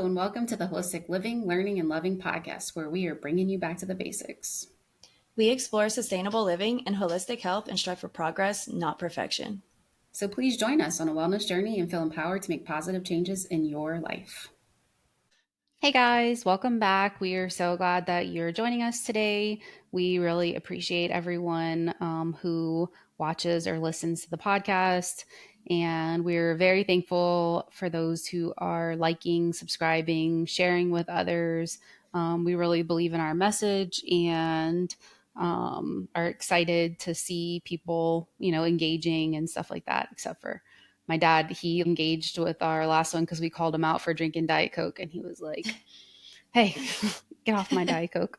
Hello, and welcome to the Holistic Living, Learning, and Loving podcast, where we are bringing you back to the basics. We explore sustainable living and holistic health and strive for progress, not perfection. So please join us on a wellness journey and feel empowered to make positive changes in your life. Hey guys, welcome back. We are so glad that you're joining us today. We really appreciate everyone who watches or listens to the podcast. And we're very thankful for those who are liking, subscribing, sharing with others. We really believe in our message and are excited to see people, engaging and stuff like that, except for my dad. He engaged with our last one because we called him out for drinking Diet Coke, and he was like, hey, get off my Diet Coke.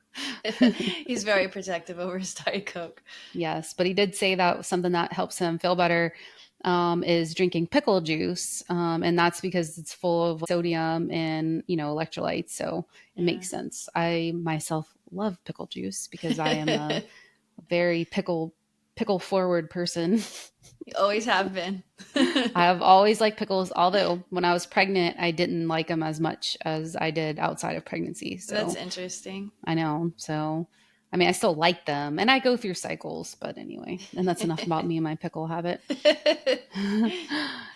He's very protective over his Diet Coke. Yes, but he did say that something that helps him feel better is drinking pickle juice. And that's because it's full of sodium and, electrolytes. So it makes sense. I myself love pickle juice because I am a very pickle forward person. You always have been. I've always liked pickles, although when I was pregnant, I didn't like them as much as I did outside of pregnancy. So That's interesting. I know. So, I mean, I still like them and I go through cycles, but anyway, and that's enough about me and my pickle habit.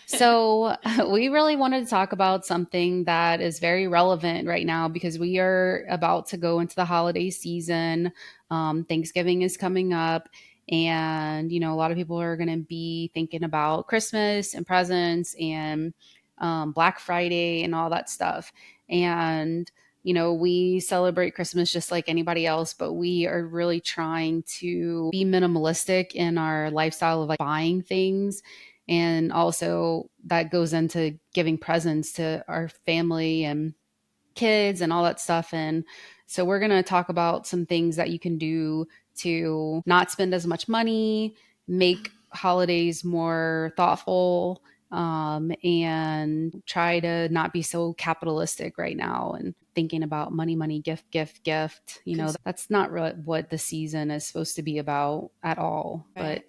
So, we really wanted to talk about something that is very relevant right now because we are about to go into the holiday season. Thanksgiving is coming up. And, a lot of people are going to be thinking about Christmas and presents and Black Friday and all that stuff. And, we celebrate Christmas just like anybody else, but we are really trying to be minimalistic in our lifestyle of like buying things. And also that goes into giving presents to our family and kids and all that stuff. And so we're going to talk about some things that you can do to not spend as much money, make holidays more thoughtful, and try to not be so capitalistic right now and thinking about money, money, gift, gift, gift. That's not really what the season is supposed to be about at all. Right. But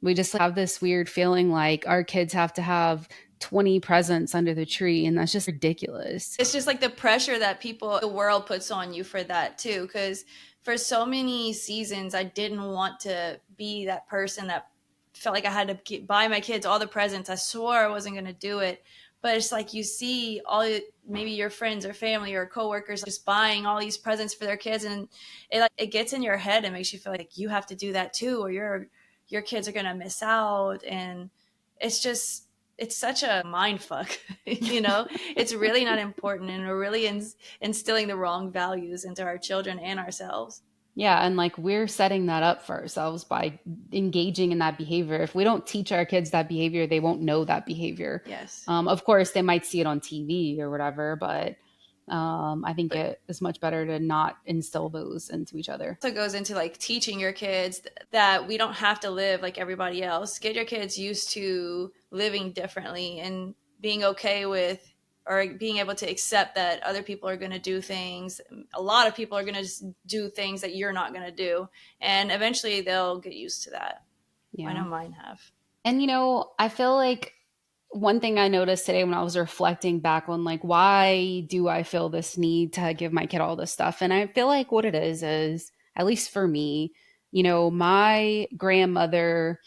we just have this weird feeling like our kids have to have 20 presents under the tree, and that's just ridiculous. It's just like the pressure that the world puts on you for that too. Because for so many seasons, I didn't want to be that person that felt like I had to buy my kids all the presents. I swore I wasn't going to do it. But it's like you see maybe your friends or family or coworkers just buying all these presents for their kids, and it gets in your head and makes you feel like you have to do that too, or your kids are going to miss out. And it's such a mind fuck. It's really not important, and we're really instilling the wrong values into our children and ourselves. Yeah, and like we're setting that up for ourselves by engaging in that behavior. If we don't teach our kids that behavior, they won't know that behavior. Yes. Of course, they might see it on TV or whatever, but I think it is much better to not instill those into each other. So it goes into like teaching your kids that we don't have to live like everybody else. Get your kids used to living differently and being okay with, or being able to accept that other people are going to do things. A lot of people are going to just do things that you're not going to do. And eventually they'll get used to that. Yeah. I know mine have. And, I feel like one thing I noticed today when I was reflecting back on like, why do I feel this need to give my kid all this stuff? And I feel like what it is, at least for me, my grandmother's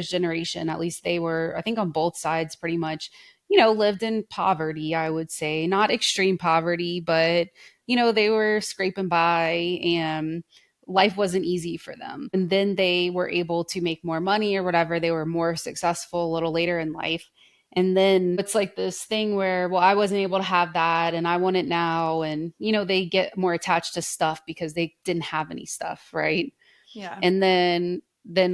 generation, at least they were, I think on both sides pretty much, lived in poverty, I would say. Not extreme poverty, but, they were scraping by and life wasn't easy for them. And then they were able to make more money or whatever. They were more successful a little later in life. And then it's like this thing where, well, I wasn't able to have that and I want it now. And, they get more attached to stuff because they didn't have any stuff, right? Yeah. And then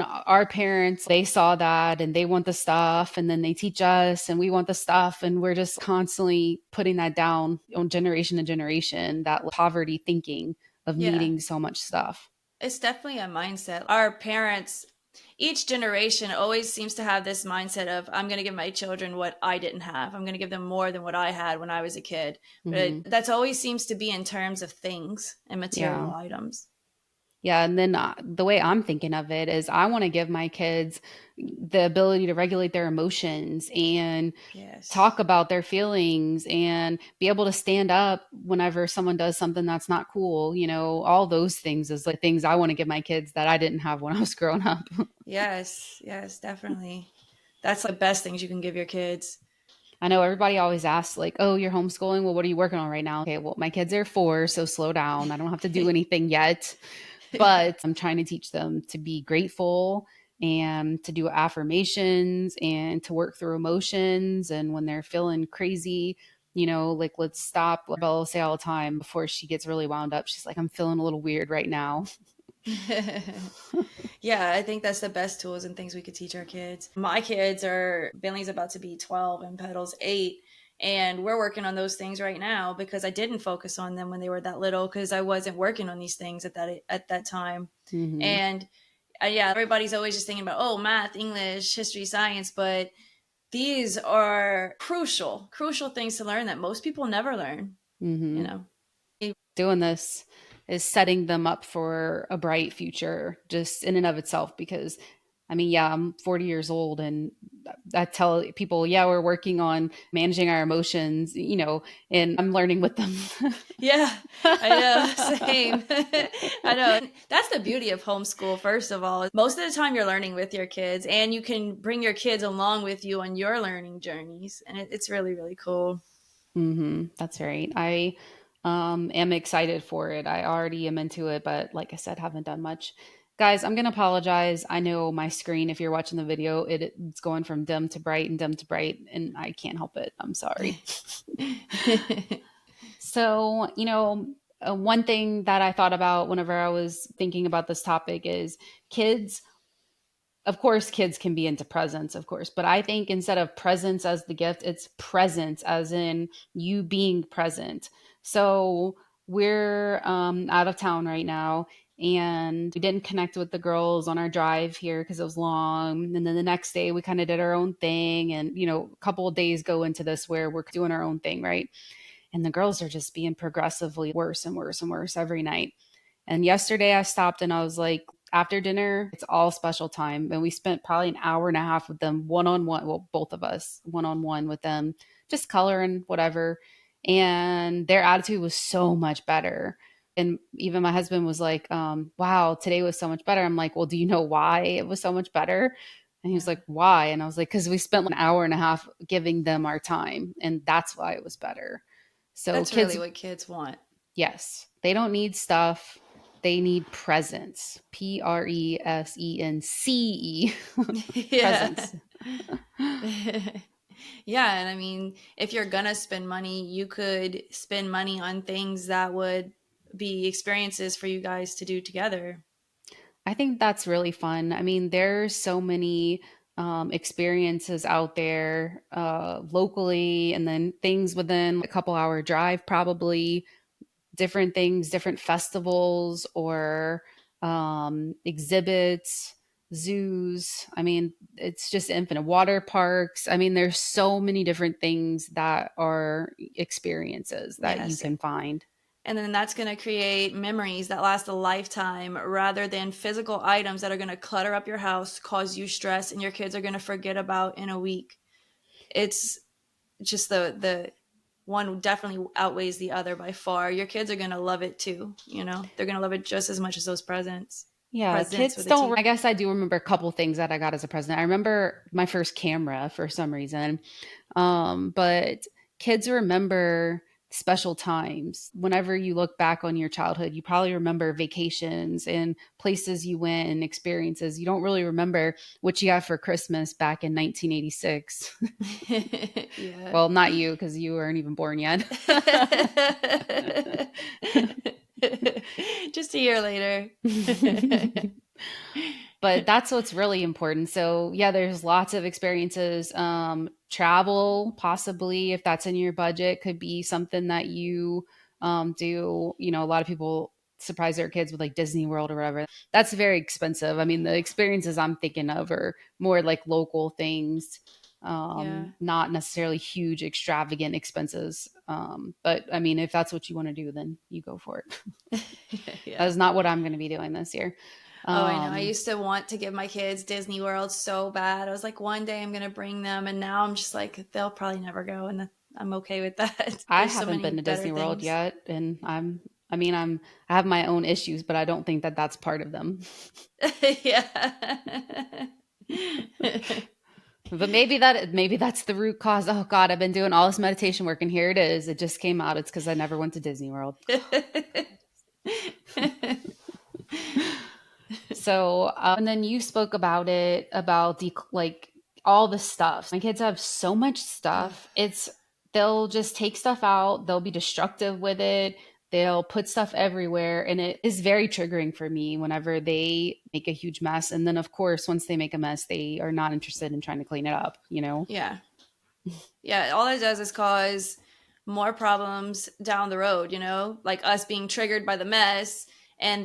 our parents, they saw that and they want the stuff, and then they teach us and we want the stuff, and we're just constantly putting that down on generation to generation, that poverty thinking of needing so much stuff. It's definitely a mindset. Our parents, each generation always seems to have this mindset of, I'm going to give my children what I didn't have. I'm going to give them more than what I had when I was a kid. But that's always seems to be in terms of things and material items. Yeah, and then the way I'm thinking of it is I want to give my kids the ability to regulate their emotions and Yes. talk about their feelings and be able to stand up whenever someone does something that's not cool. All those things is like things I want to give my kids that I didn't have when I was growing up. Yes. Yes, definitely. That's the best things you can give your kids. I know everybody always asks, like, oh, you're homeschooling. Well, what are you working on right now? Okay, well, my kids are 4, so slow down. I don't have to do anything yet. But I'm trying to teach them to be grateful and to do affirmations and to work through emotions. And when they're feeling crazy, like let's stop. Bella will say all the time before she gets really wound up, she's like, I'm feeling a little weird right now. Yeah, I think that's the best tools and things we could teach our kids. My kids are, Bentley's about to be 12 and Pedal's 8. And we're working on those things right now because I didn't focus on them when they were that little because I wasn't working on these things at that time. Hmm. And yeah, everybody's always just thinking about, oh, math, English, history, science, but these are crucial things to learn that most people never learn, you Hmm. know. Doing this is setting them up for a bright future just in and of itself because I mean, yeah, I'm 40 years old and I tell people, yeah, we're working on managing our emotions, and I'm learning with them. Yeah, I know. Same. I know. And that's the beauty of homeschool, first of all. Most of the time, you're learning with your kids, and you can bring your kids along with you on your learning journeys. And it's really, really cool. That's right. I am excited for it. I already am into it, but like I said, haven't done much. Guys, I'm going to apologize. I know my screen, if you're watching the video, it's going from dim to bright and dim to bright, and I can't help it. I'm sorry. So, one thing that I thought about whenever I was thinking about this topic is kids. Of course, kids can be into presents, of course, but I think instead of presents as the gift, it's presence as in you being present. So we're out of town right now, and we didn't connect with the girls on our drive here because it was long. And then the next day, we kind of did our own thing. And, a couple of days go into this where we're doing our own thing, right? And the girls are just being progressively worse and worse and worse every night. And yesterday I stopped and I was like, after dinner, it's all special time. And we spent probably an hour and a half with them one on one. Well, both of us one on one with them, just coloring, whatever. And their attitude was so much better. And even my husband was like, wow, today was so much better. I'm like, well, do you know why it was so much better? And he was Yeah, like, why? And I was like, because we spent an hour and a half giving them our time. And that's why it was better. So that's really kids, what kids want. yes, they don't need stuff. They need presence. Presence. Yeah. Presence. Yeah, and I mean, if you're gonna spend money, you could spend money on things that would be experiences for you guys to do together. I think that's really fun. I mean, there's so many experiences out there locally, and then things within a couple hour drive, probably different things, different festivals or exhibits, zoos. I mean, it's just infinite. Water parks. I mean, there's so many different things that are experiences that you Yes. can find. And then that's going to create memories that last a lifetime rather than physical items that are going to clutter up your house, cause you stress, and your kids are going to forget about in a week. It's just the one definitely outweighs the other by far. Your kids are going to love it too, they're going to love it just as much as those Yeah, presents kids with a don't. T. I guess I do remember a couple things that I got as a present. I remember my first camera for some reason. But kids remember special times. Whenever you look back on your childhood, you probably remember vacations and places you went and experiences. You don't really remember what you got for Christmas back in 1986. Yeah. Well, not you, because you weren't even born yet. Just a year later. But that's what's really important. So yeah, there's lots of experiences. Travel, possibly, if that's in your budget, could be something that you do. A lot of people surprise their kids with like Disney World or whatever. That's very expensive. I mean, the experiences I'm thinking of are more like local things. Yeah. not necessarily huge, extravagant expenses. But I mean, if that's what you want to do, then you go for it. That Yeah. is not what I'm going to be doing this year. Oh, I know. I Um, used to want to give my kids Disney World so bad. I was like, one day I'm going to bring them. And now I'm just like, they'll probably never go. And I'm okay with that. I There's so haven't many been to better Disney World things. yet, and I mean, I have my own issues, but I don't think that that's part of them. Yeah. But maybe that's the root cause. Oh God, I've been doing all this meditation work, and here it is. It just came out. It's because I never went to Disney World. So, and then you spoke about it about like all the stuff. My kids have so much Ugh. stuff. They'll just take stuff out. They'll be destructive with it. They'll put stuff everywhere, and it is very triggering for me whenever they make a huge mess. And then, of course, once they make a mess, they are not interested in trying to clean it up. You know? Yeah. Yeah. All it does is cause more problems down the road, like us being triggered by the mess and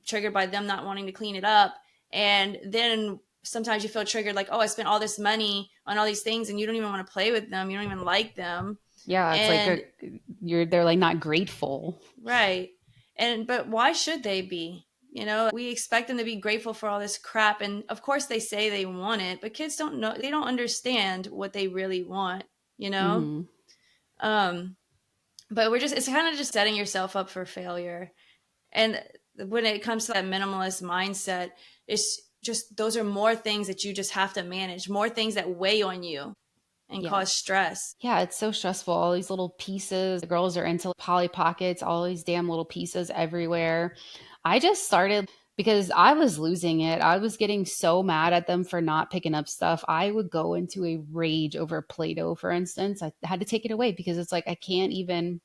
triggered by them not wanting to clean it up. And then sometimes you feel triggered like, oh, I spent all this money on all these things and you don't even want to play with them. You don't even like them. Yeah, it's like And they're like not grateful. right. But why should they be? We expect them to be grateful for all this crap. And of course they say they want it, but kids don't know, they don't understand what they really want, you know? Hmm. Um, but it's kind of just setting yourself up for failure. And when it comes to that minimalist mindset, it's just, those are more things that you just have to manage, more things that weigh on you and Yeah. cause stress. Yeah, it's so stressful. All these little pieces. The girls are into Polly Pockets, all these damn little pieces everywhere. I just started because I was losing it. I was getting so mad at them for not picking up stuff. I would go into a rage over Play Doh, for instance. I had to take it away because it's like I can't even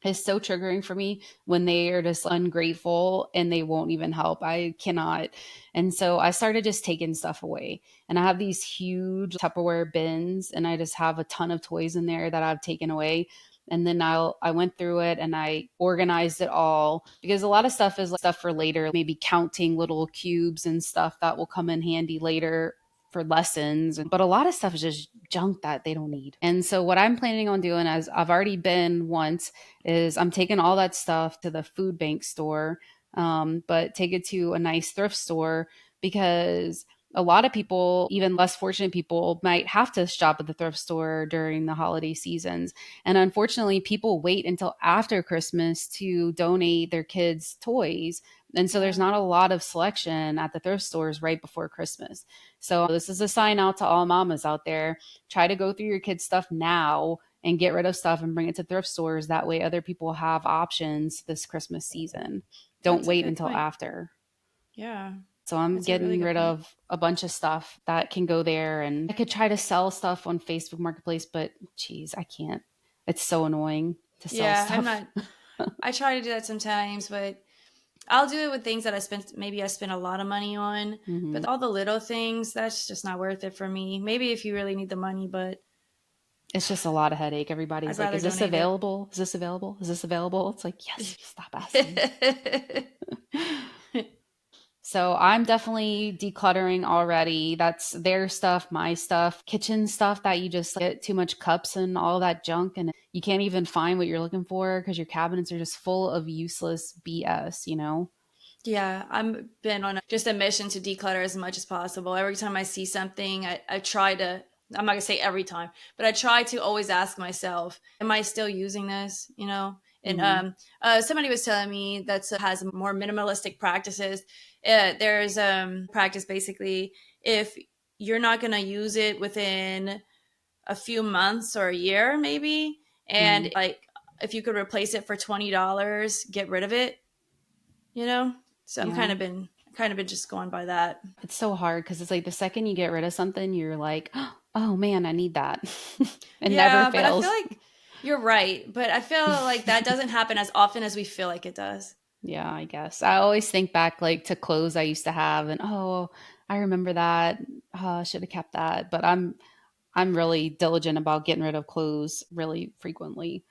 is so triggering for me when they are just ungrateful and they won't even help. I cannot. And so I started just taking stuff away. And I have these huge Tupperware bins and I just have a ton of toys in there that I've taken away. And then I went through it and I organized it all because a lot of stuff is like stuff for later, maybe counting little cubes and stuff that will come in handy later for lessons. But a lot of stuff is just junk that they don't need. And so what I'm planning on doing, as I've already been once, is I'm taking all that stuff to the food bank store, but take it to a nice thrift store because a lot of people, even less fortunate people, might have to shop at the thrift store during the holiday seasons. And unfortunately, people wait until after Christmas to donate their kids' toys. And so there's Yeah, not a lot of selection at the thrift stores right before Christmas. So this is a sign out to all mamas out there. Try to go through your kids' stuff now and get rid of stuff and bring it to thrift stores. That way, other people have options this Christmas season. Don't that's a wait good until point. after. Yeah, So I'm that's a really getting good rid point. of a bunch of stuff that can go there. And I could try to sell stuff on Facebook Marketplace, but geez, I can't. It's so annoying to sell Yeah, I'm stuff. not. I try to do that sometimes, but I'll do it with things that maybe I spend a lot of money on. Hmm. But all the little things, that's just not worth it for me. Maybe if you really need the money, but It's just a lot of headache. I'd Everybody's like, rather is this donate it. available? Is this available? Is this available? It's like, yes, if you stop asking. So I'm definitely decluttering already. That's their stuff, my stuff, kitchen stuff that you just get too much cups and all that junk and you can't even find what you're looking for because your cabinets are just full of useless BS, you know? Yeah, I'm been on just a mission to declutter as much as possible. Every time I see something, I try to, I'm not gonna say every time, but I try to always ask myself, am I still using this? And Hmm. somebody was telling me that has more minimalistic practices. There's practice basically if you're not gonna use it within a few months or a year, maybe, Hmm. and like if you could replace it for $20, get rid of it, you know so Yeah. kind of been just going by that. It's so hard because it's like the second you get rid of something, you're like, oh man, I need that. It never Yeah, but I feel fails. like you're right, but I feel like that doesn't happen as often as we feel like it does. Yeah, I guess. I always think back like to clothes I used to have and oh, I remember that. Oh, I should have kept that. But I'm really diligent about getting rid of clothes really frequently.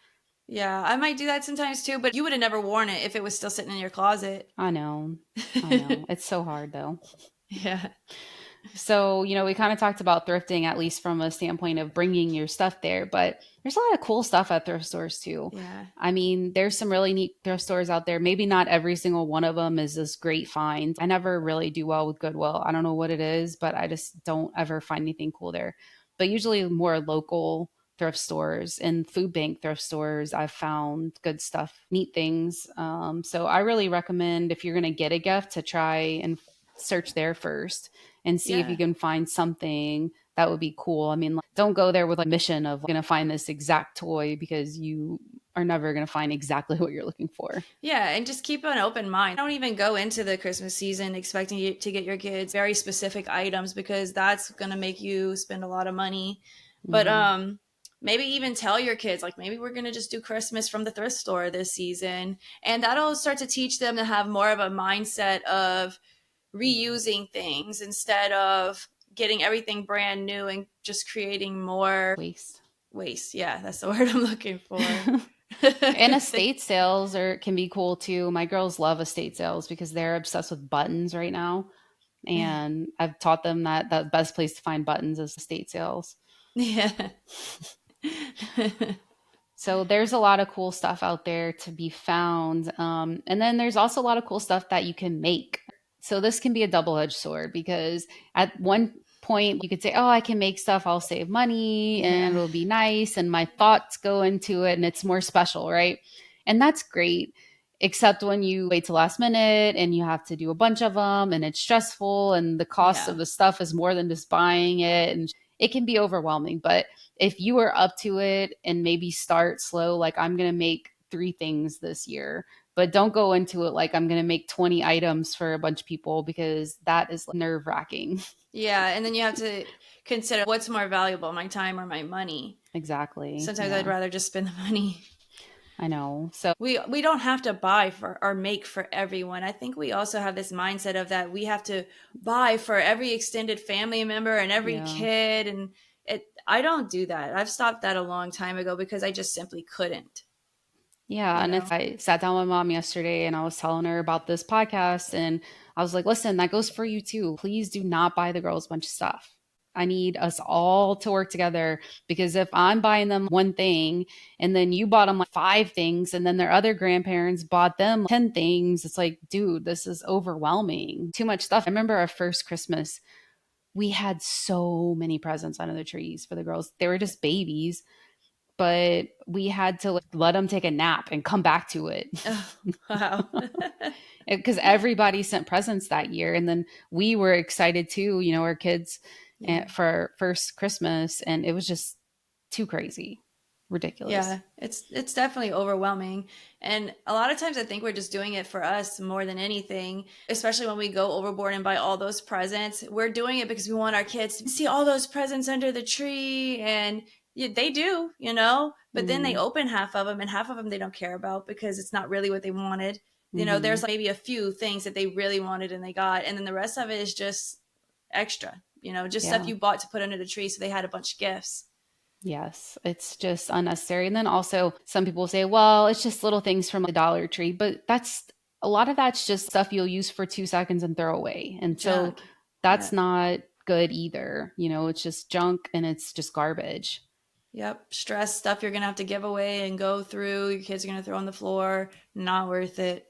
Yeah, I might do that sometimes too, but you would have never worn it if it was still sitting in your closet. I know. I know. It's so hard though. Yeah. So, we kind of talked about thrifting, at least from a standpoint of bringing your stuff there, but there's a lot of cool stuff at thrift stores too. Yeah. I mean, there's some really neat thrift stores out there. Maybe not every single one of them is this great find. I never really do well with Goodwill. I don't know what it is, but I just don't ever find anything cool there. But usually more local thrift stores and food bank thrift stores, I've found good stuff, neat things. So I really recommend if you're going to get a gift to try and search there first and see if you Yeah. can find something that would be cool. I mean, like, don't go there with a mission of going to find this exact toy because you are never going to find exactly what you're looking for. Yeah, and just keep an open mind. Don't even go into the Christmas season expecting you to get your kids very specific items because that's going to make you spend a lot of money. But Hmm. maybe even tell your kids like maybe we're going to just do Christmas from the thrift store this season, and that'll start to teach them to have more of a mindset of reusing things instead of getting everything brand new and just creating more Waste. waste. Yeah, that's the word I'm looking for. And estate sales can be cool too. My girls love estate sales because they're obsessed with buttons right now. And I've taught them that the best place to find buttons is estate sales. Yeah. So there's a lot of cool stuff out there to be found. And then there's also a lot of cool stuff that you can make. So this can be a double-edged sword because at one point you could say, "Oh, I can make stuff, I'll save money and Yeah. it'll be nice and my thoughts go into it and it's more special, right?" And that's great. Except when you wait till last minute and you have to do a bunch of them and it's stressful and the cost of Yeah. the stuff is more than just buying it and it can be overwhelming. But if you are up to it and maybe start slow, like I'm going to make 3 things this year, but don't go into it like I'm going to make 20 items for a bunch of people because that is nerve wracking. Yeah. And then you have to consider what's more valuable, my time or my money. Exactly. Sometimes I'd Yeah, rather just spend the money. I know. So, We don't have to buy for or make for everyone. I think we also have this mindset of that we have to buy for every extended family member and every yeah. kid, and it I don't do that. I've stopped that a long time ago because I just simply couldn't, Yeah, you and it's know. I sat down with my mom yesterday and I was telling her about this podcast and I was like, "Listen, that goes for you too. Please do not buy the girls a bunch of stuff. I need us all to work together because if I'm buying them one thing and then you bought them like 5 things and then their other grandparents bought them 10 things, it's like, dude, this is overwhelming. Too much stuff." I remember our first Christmas, we had so many presents under the trees for the girls. They were just babies, but we had to like, let them take a nap and come back to it Oh, wow. because everybody sent presents that year. And then we were excited too, our kids Yeah. for first Christmas. And it was just too crazy, ridiculous. Yeah, it's definitely overwhelming. And a lot of times I think we're just doing it for us more than anything, especially when we go overboard and buy all those presents. We're doing it because we want our kids to see all those presents under the tree and yeah, they do, but then they Mm, open half of them and half of them they don't care about because it's not really what they wanted. hmm. There's like maybe a few things that they really wanted and they got, and then the rest of it is just extra, just stuff Yeah. you bought to put under the tree so they had a bunch of gifts. Yes, it's just unnecessary. And then also, some people say, well, it's just little things from the Dollar Tree, but that's a lot of that's just stuff you'll use for 2 seconds and throw away. And so Junk. that's Yeah. not good either. It's just junk and it's just garbage. Yep. Stress stuff you're going to have to give away and go through. Your kids are going to throw on the floor. Not worth it.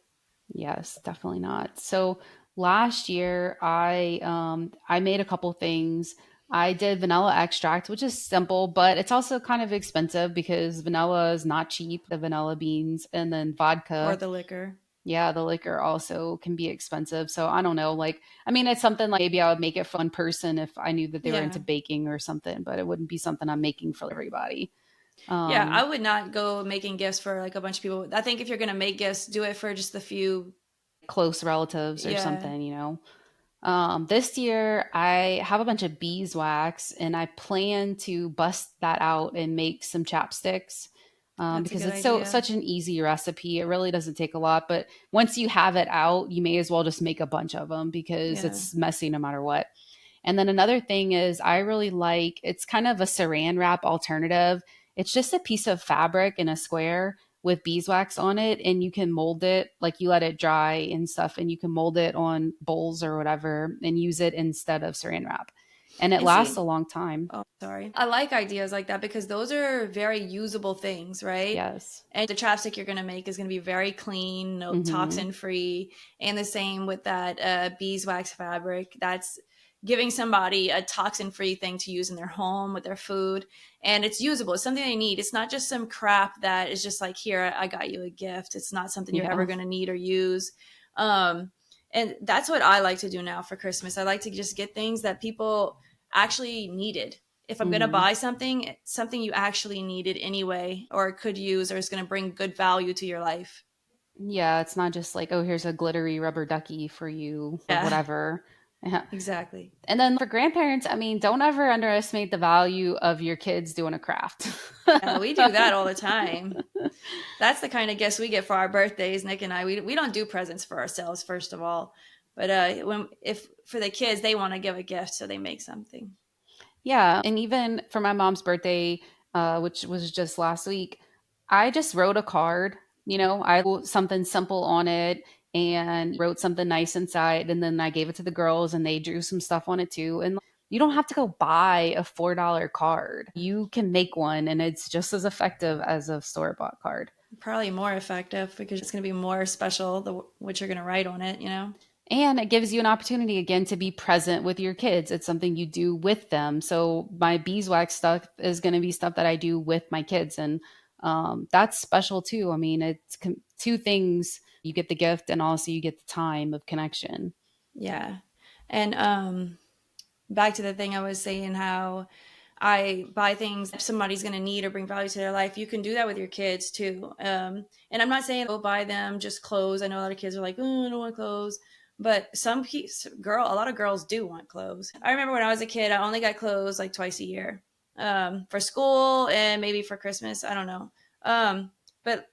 Yes, definitely not. So last year I made a couple things. I did vanilla extract, which is simple, but it's also kind of expensive because vanilla is not cheap, the vanilla beans, and then Or vodka. the liquor. Yeah, the liquor also can be expensive. So I don't know. Like, I mean, it's something like maybe I would make it for one person if I knew that they were into Yeah. baking or something, but it wouldn't be something I'm making for everybody. Yeah. I Um, would not go making gifts for like a bunch of people. I think if you're going to make gifts, do it for just a few. Close relatives or Yeah. something. This year I have a bunch of beeswax and I plan to bust that out and make some chapsticks. That's a Because good it's idea. such an easy recipe. It really doesn't take a lot, but once you have it out, you may as well just make a bunch of them because Yeah. it's messy no matter what. And then another thing is I really like it's kind of a saran wrap alternative. It's just a piece of fabric in a square, with beeswax on it, and you can mold it, like you let it dry and stuff, and you can mold it on bowls or whatever and use it instead of saran wrap. And it And lasts a see, long time. oh, sorry. I like ideas like that because those are very usable things, right? Yes. And the chapstick you're going to make is going to be very clean, no Mm-hmm. toxin free. And the same with that beeswax fabric. That's giving somebody a toxin free thing to use in their home with their food. And it's usable. It's something they need. It's not just some crap that is just like, here, I got you a gift. It's not something you're ever Yeah. going to need or use. Um, and that's what I like to do now for Christmas. I like to just get things that people actually needed. If I'm going to Mm-hmm. buy something, it's something you actually needed anyway, or could use, or is going to bring good value to your life. Yeah, it's not just like, oh, here's a glittery rubber ducky for you for Yeah, whatever. Yeah. exactly. And then for grandparents, I mean, don't ever underestimate the value of your kids doing a craft. Yeah, we do that all the time. That's the kind of gifts we get for our birthdays, Nick and I. We don't do presents for ourselves, first of all. But when if for the kids, they want to give a gift, so they make something. Yeah. And even for my mom's birthday, which was just last week, I just wrote a card. I wrote something simple on it and wrote something nice inside. And then I gave it to the girls and they drew some stuff on it too. And you don't have to go buy a $4 card. You can make one and it's just as effective as a store bought card. Probably more effective because it's going to be more special, what you're going to write on it, you know? And it gives you an opportunity again to be present with your kids. It's something you do with them. So my beeswax stuff is going to be stuff that I do with my kids, and that's special too. I mean, it's two things: you get the gift, and also you get the time of connection. Yeah. And back to the thing I was saying, how I buy things somebody's going to need or bring value to their life. You can do that with your kids too. And I'm not saying go buy them just clothes. I know a lot of kids are like, oh, I don't want clothes. But a lot of girls do want clothes. I remember when I was a kid, I only got clothes like twice a year, for school and maybe for Christmas. I don't know. But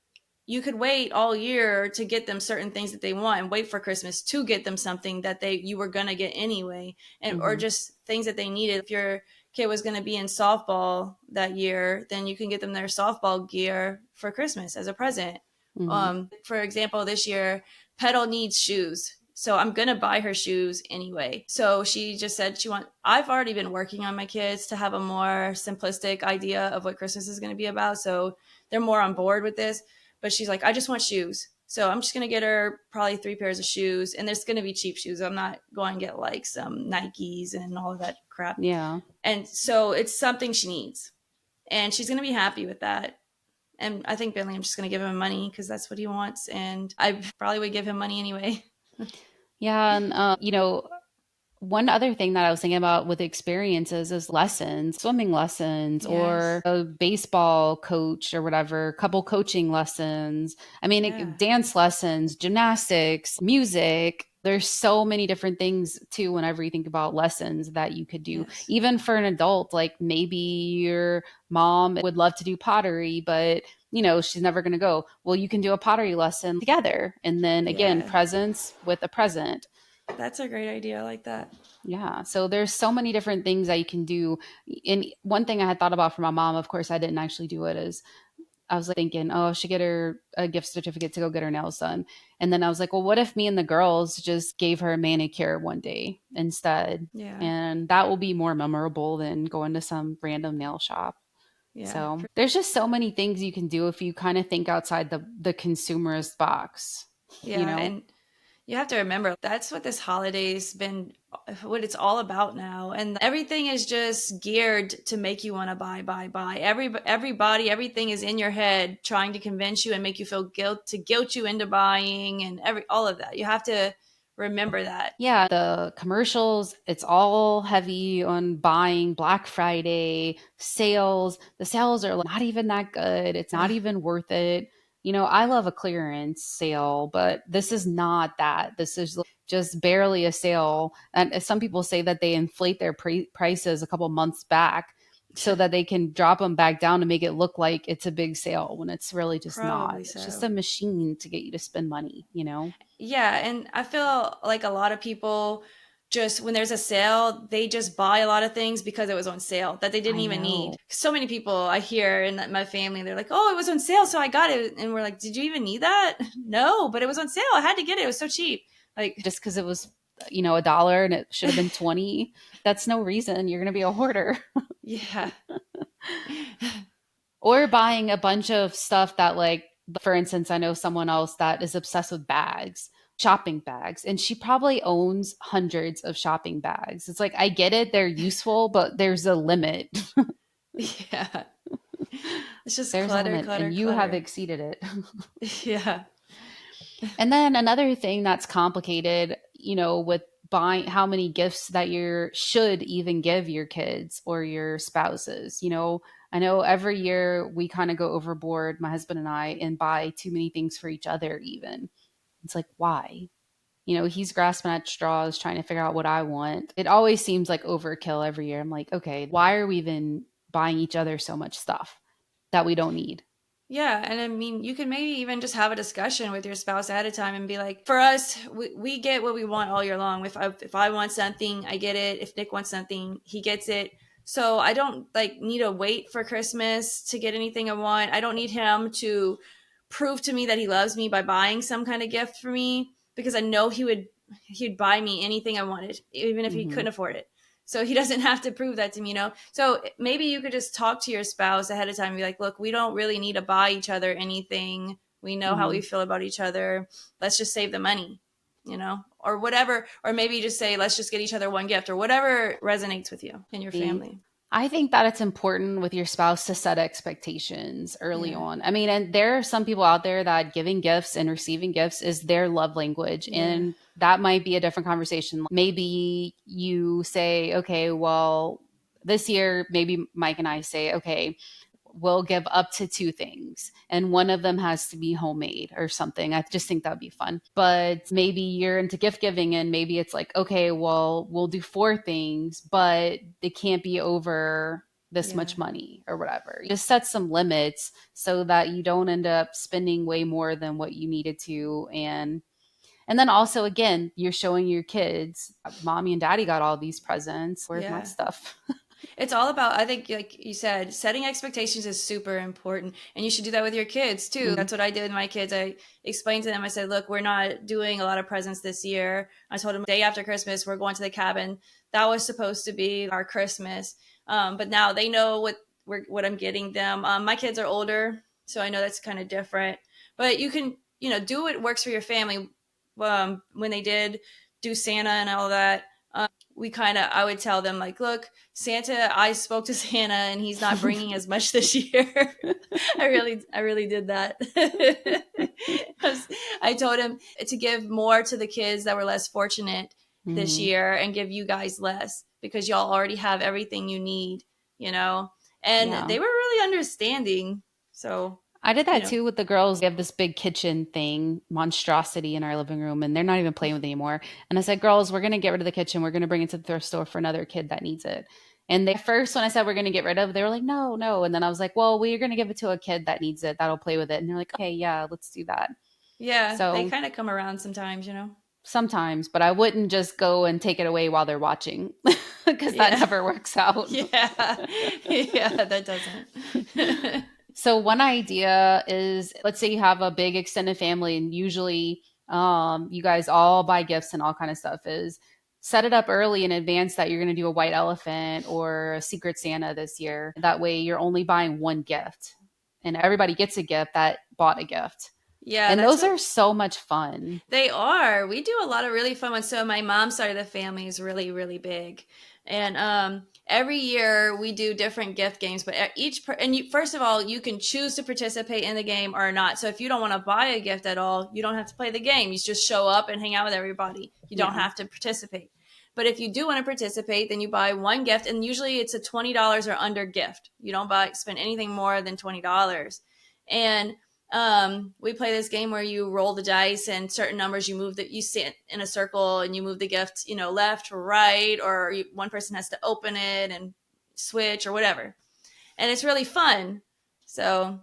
you could wait all year to get them certain things that they want and wait for Christmas to get them something that you were going to get anyway, and or Hmm. just things that they needed. If your kid was going to be in softball that year, then you can get them their softball gear for Christmas as a present. Hmm. For example, this year, Petal needs shoes. So I'm going to buy her shoes anyway. So she just said I've already been working on my kids to have a more simplistic idea of what Christmas is going to be about. So they're more on board with this. But she's like, I just want shoes. So I'm just going to get her probably 3 pairs of shoes. And there's going to be cheap shoes. I'm not going to get like some Nikes and all of that crap. Yeah. And so it's something she needs. And she's going to be happy with that. And I think Bentley, I'm just going to give him money because that's what he wants. And I probably would give him money anyway. Yeah. And, one other thing that I was thinking about with experiences is lessons, swimming lessons, or Yes. a baseball coach or whatever, couple coaching lessons. I mean, Yeah. dance lessons, gymnastics, music. There's so many different things too, whenever you think about lessons that you could do. Yes. Even for an adult, like maybe your mom would love to do pottery, but she's never going to go. Well, you can do a pottery lesson together. And then again, Yeah. presents with a present. That's a great idea. I like that. Yeah. So there's so many different things that you can do. And one thing I had thought about for my mom, of course, I didn't actually do it, is I was like thinking, oh, I should get her a gift certificate to go get her nails done. And then I was like, well, what if me and the girls just gave her a manicure one day instead? Yeah. And that will be more memorable than going to some random nail shop. Yeah. So there's just so many things you can do if you kind of think outside the consumerist box, you Yeah. know? And you have to remember that's what this holiday's been, what it's all about now. And everything is just geared to make you want to buy. Everybody, everything is in your head trying to convince you and make you feel guilt you into buying, and all of that. You have to remember that. Yeah, the commercials, it's all heavy on buying, Black Friday, sales. The sales are not even that good. It's not even worth it. I love a clearance sale, but this is not that. This is just barely a sale. And some people say that they inflate their prices a couple months back so that they can drop them back down to make it look like it's a big sale when it's really just not. Probably It's just so. a machine to get you to spend money, you know? Yeah, and I feel like a lot of people just when there's a sale, they just buy a lot of things because it was on sale that they didn't I even need. know. So many people I hear in my family, they're like, "Oh, it was on sale, so I got it." And we're like, "Did you even need that?" No, but it was on sale. I had to get it. It was so cheap. Like, Just because it was, a dollar and it should have been 20, that's no reason you're going to be a hoarder. yeah. Or buying a bunch of stuff that, like, for instance, I know someone else that is obsessed with bags, shopping bags, and she probably owns hundreds of shopping bags. It's like, I get it, they're useful, but there's a limit. Yeah. It's just There's a clutter, limit, and clutter, you have clutter. exceeded it. Yeah. And then another thing that's complicated, with buying how many gifts that you should even give your kids or your spouses. I know every year we kind of go overboard, my husband and I, and buy too many things for each other, even. It's like, why? He's grasping at straws trying to figure out what I want. It always seems like overkill every year. I'm like, okay, why are we even buying each other so much stuff that we don't need? Yeah, and I mean, you can maybe even just have a discussion with your spouse ahead of time and be like, for us, we get what we want all year long. If I want something, I get it. If Nick wants something, he gets it. So I don't like need to wait for Christmas to get anything I want. I don't need him to prove to me that he loves me by buying some kind of gift for me because I know he'd buy me anything I wanted, even if he Hmm. couldn't afford it. So he doesn't have to prove that to me. So maybe you could just talk to your spouse ahead of time and be like, look, we don't really need to buy each other anything. We know how we Hmm. feel about each other. Let's just save the money, or whatever. Or maybe just say, let's just get each other one gift or whatever resonates with you and your family. I think that it's important with your spouse to set expectations early Yeah. on. I mean, and there are some people out there that giving gifts and receiving gifts is their love language. Yeah. And that might be a different conversation. Maybe you say, okay, well, this year, maybe Mike and I say, okay, we'll give up to two things and one of them has to be homemade or something. I just think that'd be fun. But maybe you're into gift giving and maybe it's like, okay, well, we'll do four things, but it can't be over this Yeah. much money or whatever. Just set some limits so that you don't end up spending way more than what you needed to. And then also, again, you're showing your kids, mommy and daddy got all these presents, where's my Yeah. stuff? It's all about, I think, like you said, setting expectations is super important. And you should do that with your kids too. Hmm. That's what I did with my kids. I explained to them, I said, look, we're not doing a lot of presents this year. I told them, day after Christmas, we're going to the cabin. That was supposed to be our Christmas. But now they know what I'm getting them. My kids are older, so I know that's kind of different. But you can, do what works for your family. When they did do Santa and all that, I would tell them like, look, Santa, I spoke to Santa and he's not bringing as much this year. I really did that. I told him to give more to the kids that were less fortunate this Hmm. year and give you guys less because y'all already have everything you need. And Yeah. they were really understanding. So, I did you that know, too with the girls. We have this big kitchen thing, monstrosity in our living room, and they're not even playing with it anymore. And I said, girls, we're going to get rid of the kitchen. We're going to bring it to the thrift store for another kid that needs it. And they first, when I said we're going to get rid of, they were like, no, no. And then I was like, well, we're going to give it to a kid that needs it, that'll play with it. And they're like, okay, yeah, let's do that. yeah, they So kind of come around sometimes. sometimes, but I wouldn't just go and take it away while they're watching because that Yeah. never works out. Yeah. Yeah, that doesn't. So one idea is, let's say you have a big extended family and usually you guys all buy gifts and all kind of stuff, is set it up early in advance that you're going to do a white elephant or a secret Santa this year. That way you're only buying one gift and everybody gets a gift that bought a gift. Yeah, And that's those what are so much fun. they are. We do a lot of really fun ones. So my mom's side of the family is really, really big, and every year we do different gift games. But first of all, you can choose to participate in the game or not. So if you don't want to buy a gift at all, you don't have to play the game. You just show up and hang out with everybody. You don't Yeah. have to participate. But if you do want to participate, then you buy one gift, and usually it's a $20 or under gift. You don't spend anything more than $20, and we play this game where you roll the dice and certain numbers you move that you sit in a circle and you move the gift, left or right, or one person has to open it and switch or whatever. And it's really fun. So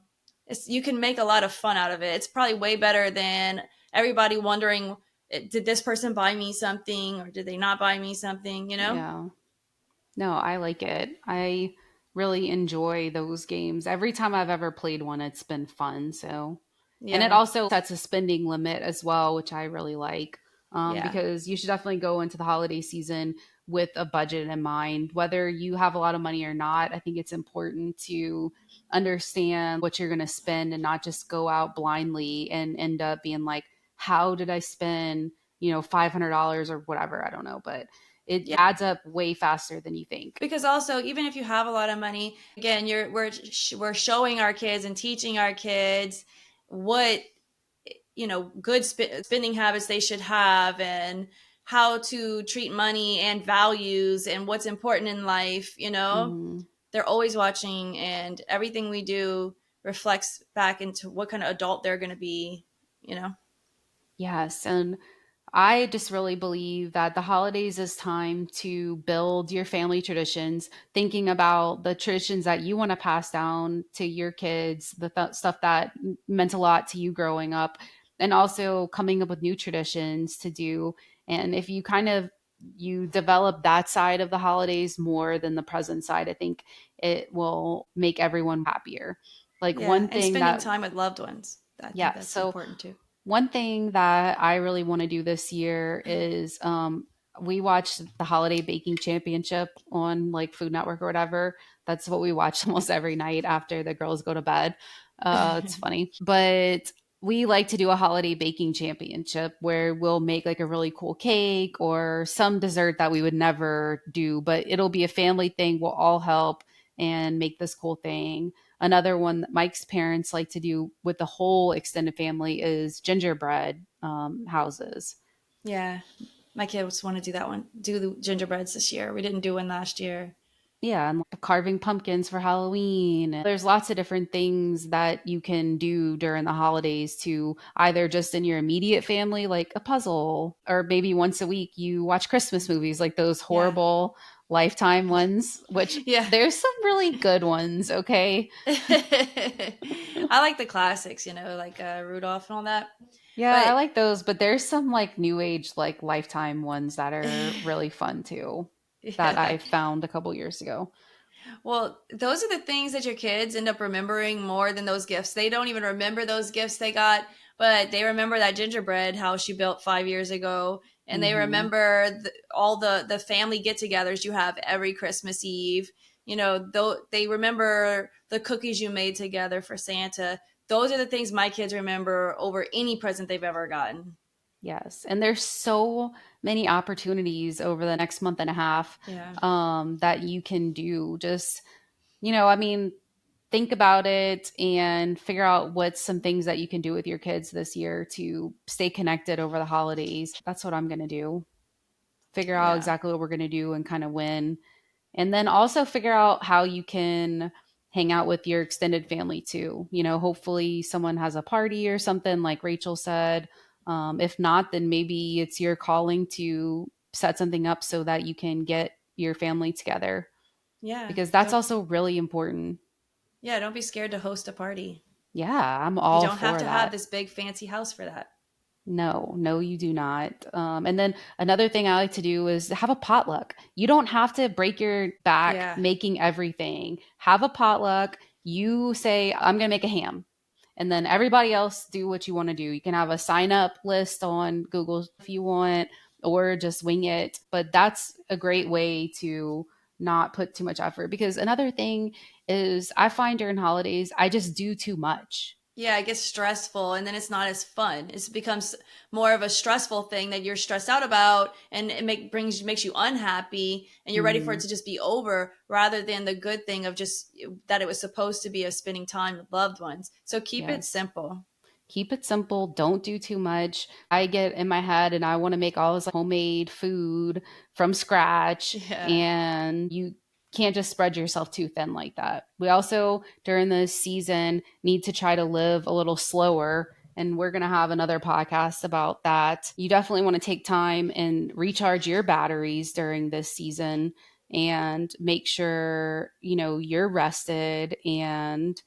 you can make a lot of fun out of it. It's probably way better than everybody wondering did this person buy me something or did they not buy me something, you know? Yeah. No, I like it. I really enjoy those games. Every time I've ever played one, it's been fun. So, and it Yeah. also sets a spending limit as well, which I really like. Yeah. Because you should definitely go into the holiday season with a budget in mind. Whether you have a lot of money or not, I think it's important to understand what you're going to spend and not just go out blindly and end up being like, how did I spend, $500 or whatever? I don't know. But it Yeah. adds up way faster than you think. Because also, even if you have a lot of money, again, we're showing our kids and teaching our kids what, good spending habits they should have, and how to treat money and values and what's important in life. Hmm. They're always watching, and everything we do reflects back into what kind of adult they're going to be, you know? Yes. And I just really believe that the holidays is time to build your family traditions, thinking about the traditions that you want to pass down to your kids, the stuff that meant a lot to you growing up, and also coming up with new traditions to do. And if you kind of you develop that side of the holidays more than the present side, I think it will make everyone happier. Like Yeah. one And thing spending that, time with loved ones. I think yeah, that's so important too. one thing that I really want to do this year is we watch the Holiday Baking Championship on like Food Network or whatever. That's what we watch almost every night after the girls go to bed. It's funny. But we like to do a holiday baking championship where we'll make like a really cool cake or some dessert that we would never do, but it'll be a family thing. We'll all help and make this cool thing. Another one that Mike's parents like to do with the whole extended family is gingerbread houses. Yeah. My kids want to do that one, do the gingerbreads this year. We didn't do one last year. Yeah, and like carving pumpkins for Halloween. There's lots of different things that you can do during the holidays to either just in your immediate family, like a puzzle, or maybe once a week you watch Christmas movies, like those Yeah. horrible Lifetime ones, which Yeah. there's some really good ones, okay? I like the classics, like Rudolph and all that. Yeah, I But like those, but there's some like new age, like Lifetime ones that are really fun too, that yeah. I found a couple years ago. Well, those are the things that your kids end up remembering more than those gifts. They don't even remember those gifts they got, but they remember that gingerbread house you built 5 years ago, and they Hmm. remember all the family get-togethers you have every Christmas Eve. Though they remember the cookies you made together for Santa. Those are the things my kids remember over any present they've ever gotten. Yes. And there's so many opportunities over the next month and a half Yeah. that you can do. Just, I mean, think about it and figure out what's some things that you can do with your kids this year to stay connected over the holidays. That's what I'm going to do. Figure out Yeah. exactly what we're going to do and kind of when. And then also figure out how you can hang out with your extended family too. Hopefully someone has a party or something, like Rachel said. If not, then maybe it's your calling to set something up so that you can get your family together Yeah. because that's Don't also really important. Yeah, don't be scared to host a party. Yeah, I'm You all don't have for to have that. this big fancy house for that. No, no, you do not. And then another thing I like to do is have a potluck. You don't have to break your back Yeah. making everything. Have a potluck. You say, I'm going to make a ham. And then everybody else do what you want to do. You can have a sign up list on Google if you want, or just wing it. But that's a great way to not put too much effort. Because another thing is, I find during holidays, I just do too much. Yeah, it gets stressful and then it's not as fun. It becomes more of a stressful thing that you're stressed out about, and it makes you unhappy, and you're ready for it Mhm. to just be over, rather than the good thing of just that it was supposed to be of spending time with loved ones. So keep it Yes. simple. Keep it simple. Don't do too much. I get in my head and I want to make all this like, homemade food from scratch, Yeah. and you can't just spread yourself too thin like that. We also, during this season, need to try to live a little slower. And we're going to have another podcast about that. You definitely want to take time and recharge your batteries during this season and make sure, you're rested and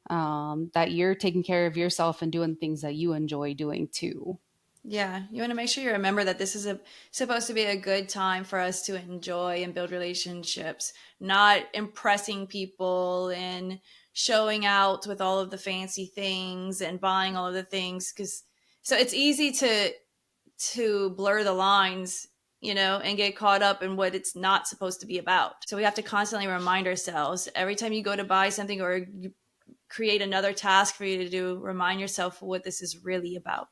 that you're taking care of yourself and doing things that you enjoy doing too. Yeah, you want to make sure you remember that this is supposed to be a good time for us to enjoy and build relationships, not impressing people and showing out with all of the fancy things and buying all of the things, cuz so it's easy to blur the lines, and get caught up in what it's not supposed to be about. So we have to constantly remind ourselves every time you go to buy something or you create another task for you to do, remind yourself what this is really about.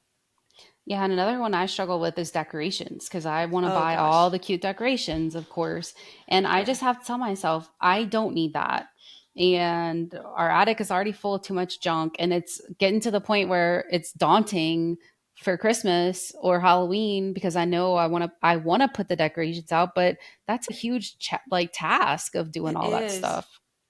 Yeah, and another one I struggle with is decorations because I want to Oh buy all gosh. the cute decorations, of course. And I Yeah. just have to tell myself, I don't need that. And our attic is already full of too much junk. And it's getting to the point where it's daunting for Christmas or Halloween because I know I want to put the decorations out, but that's a huge like task of doing It all that is. stuff.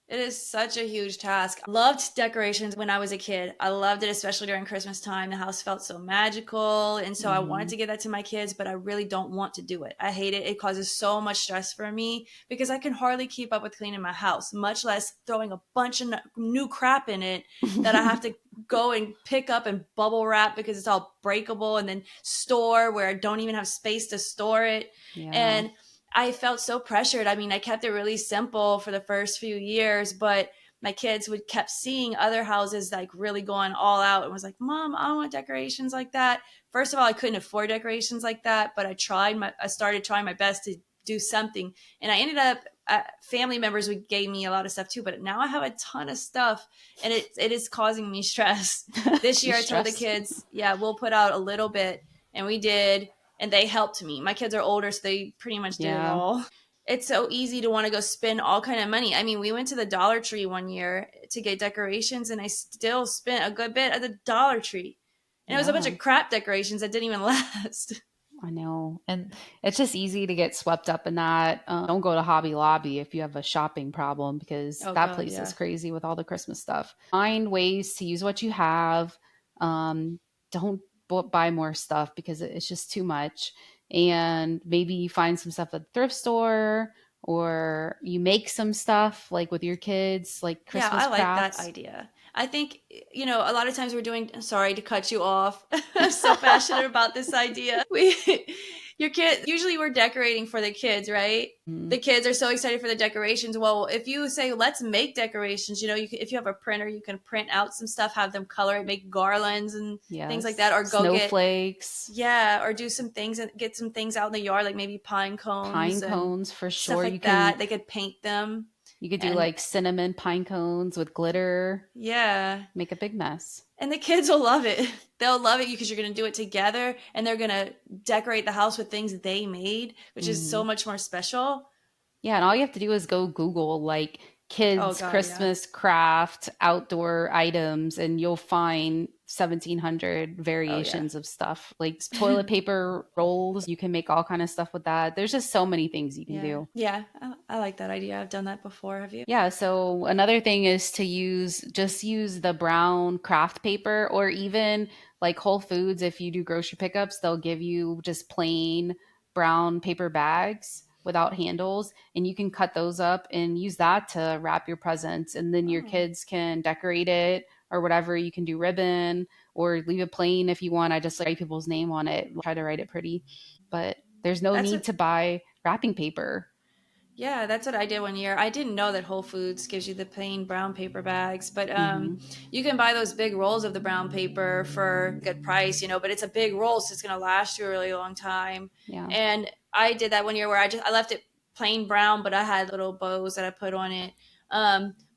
It is such a huge task. I loved decorations when I was a kid. I loved it, especially during Christmas time. The house felt so magical. And so I wanted Hmm. to give that to my kids, but I really don't want to do it. I hate it. It causes so much stress for me because I can hardly keep up with cleaning my house, much less throwing a bunch of new crap in it that I have to go and pick up and bubble wrap because it's all breakable and then store where I don't even have space to store it. Yeah. And I felt so pressured. I mean, I kept it really simple for the first few years, but my kids would kept seeing other houses like really going all out and was like, "Mom, I want decorations like that." First of all, I couldn't afford decorations like that, but I started trying my best to do something, and I ended up family members would gave me a lot of stuff too, but now I have a ton of stuff, and it is causing me stress. This You year, I told the stressed? kids, "Yeah, we'll put out a little bit," and we did, and they helped me. My kids are older, so they pretty much did it Yeah. all. It's so easy to want to go spend all kind of money. I mean, we went to the Dollar Tree one year to get decorations, and I still spent a good bit at the Dollar Tree. And it was a bunch Yeah. of crap decorations that didn't even last. I know. And it's just easy to get swept up in that. Don't go to Hobby Lobby if you have a shopping problem because Oh that God, place is yeah. crazy with all the Christmas stuff. Find ways to use what you have. Um, don't buy more stuff because it's just too much. And maybe you find some stuff at the thrift store or you make some stuff like with your kids, like Yeah, Christmas I like that crafts. idea. I think, a lot of times we're doing, sorry to cut you off. I'm so passionate about this idea. Your kid, usually we're decorating for the kids, right? Mm, The kids are so excited for the decorations. Well, if you say, let's make decorations, if you have a printer, you can print out some stuff, have them color it, make garlands and things like that, yes. or go get, Snowflakes, yeah, or do some things and get some things out in the yard, like maybe pine pine cones and cones for stuff sure. like that. They could paint them. You could do And like cinnamon pine cones with glitter, yeah, make a big mess. and the kids will love it. They'll love it because you're going to do it together and they're going to decorate the house with things they made, which is so Hmm. much more special. Yeah, and all you have to do is go Google like Oh, kids God, yeah. Christmas craft outdoor items, and you'll find 1,700 Oh, yeah. variations of stuff. Like toilet paper rolls, you can make all kind of stuff with that. There's just so many things you can Yeah. do. Yeah. I like that idea. I've done that before. Have you? Yeah, so another thing is to use the brown craft paper or even like Whole Foods if you do grocery pickups, they'll give you just plain brown paper bags without handles and you can cut those up and use that to wrap your presents and then your Oh, kids can decorate it or whatever. You can do ribbon or leave it plain if you want. I just like write people's name on it. Try to write it pretty. But there's no that's need what to buy wrapping paper. Yeah, that's what I did one year. I didn't know that Whole Foods gives you the plain brown paper bags, but Mhm. you can buy those big rolls of the brown paper for a good price, but it's a big roll, so it's going to last you a really long time. Yeah. And I did that one year where I left it plain brown, but I had little bows that I put on it.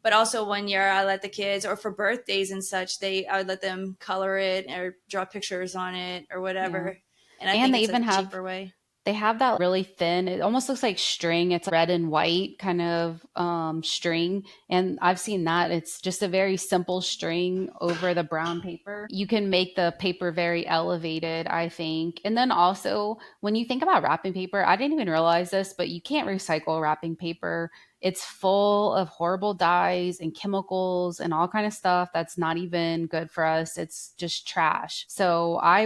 But also one year I let the kids, or for birthdays and such, I would let them color it or draw pictures on it or Yeah. whatever. And I And think they it's a even have cheaper way. they have that really thin, it almost looks like string. It's red and white kind of string. And I've seen that. It's just a very simple string over the brown paper. You can make the paper very elevated, I think. And then also, when you think about wrapping paper, I didn't even realize this, but you can't recycle wrapping paper. It's full of horrible dyes and chemicals and all kind of stuff that's not even good for us. It's just trash. So I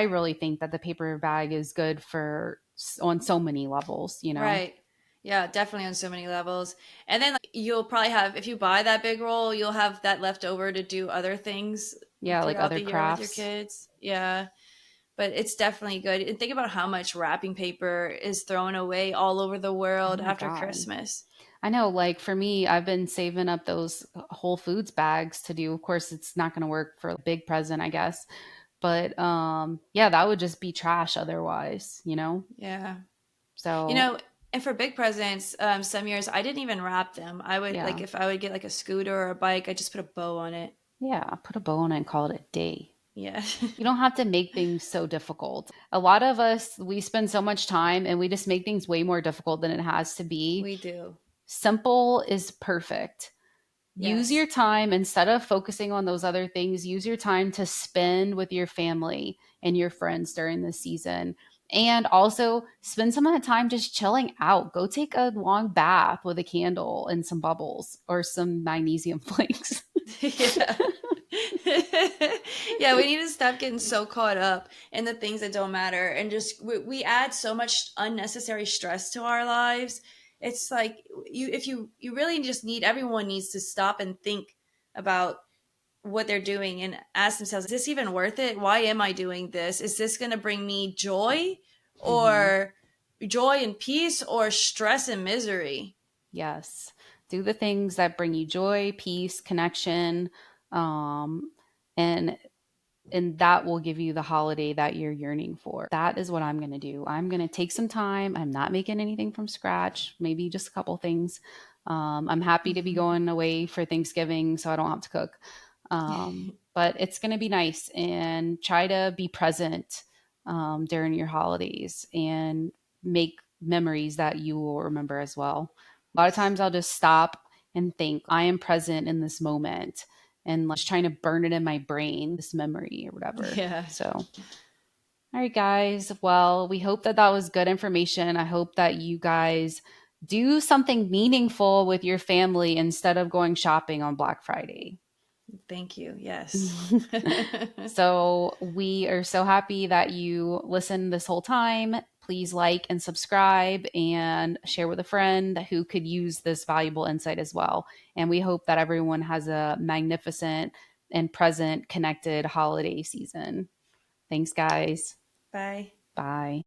really think that the paper bag is good for on so many levels, you know. Right. Yeah, definitely on so many levels. And then like, you'll probably have, if you buy that big roll, you'll have that left over to do other things Yeah, like throughout other the year with your crafts. kids. Yeah. but it's definitely good. And think about how much wrapping paper is thrown away all over the Oh world my after God. Christmas. I know, like for me, I've been saving up those Whole Foods bags to do. Of course, it's not going to work for a big present, I guess. But yeah, that would just be trash otherwise, you know? Yeah. You So, know, and for big presents, some years I didn't even wrap them. I would like yeah. if I would get like a scooter or a bike, I just put a bow on it. Yeah, put a bow on it and call it a day. Yeah. You don't have to make things so difficult. A lot of us, we spend so much time and we just make things way more difficult than it has to be. We do. Simple is perfect. Use your Yes. time instead of focusing on those other things. Use your time to spend with your family and your friends during this season. And also spend some of the time just chilling out. Go take a long bath with a candle and some bubbles or some magnesium flakes. Yeah. Yeah, we need to stop getting so caught up in the things that don't matter and just we add so much unnecessary stress to our lives. It's like you really just need everyone needs to stop and think about what they're doing and ask themselves, is this even worth it? Why am I doing this? Is this going to bring me joy Hmm. or joy and peace or stress and misery? Yes. Do the things that bring you joy, peace, connection, um, and that will give you the holiday that you're yearning for. That is what I'm going to do. I'm going to take some time. I'm not making anything from scratch, maybe just a couple things. I'm happy to be Mhm. going away for Thanksgiving, so I don't have to cook. But it's going to be nice and try to be present during your holidays and make memories that you will remember as well. A lot of times I'll just stop and think, I am present in this moment and like just trying to burn it in my brain, this memory or whatever. Yeah. So, all right, guys. Well, we hope that that was good information. I hope that you guys do something meaningful with your family instead of going shopping on Black Friday. Thank you. Yes. So we are so happy that you listened this whole time. Please like and subscribe and share with a friend who could use this valuable insight as well. And we hope that everyone has a magnificent and present connected holiday season. Thanks, guys. Bye. Bye.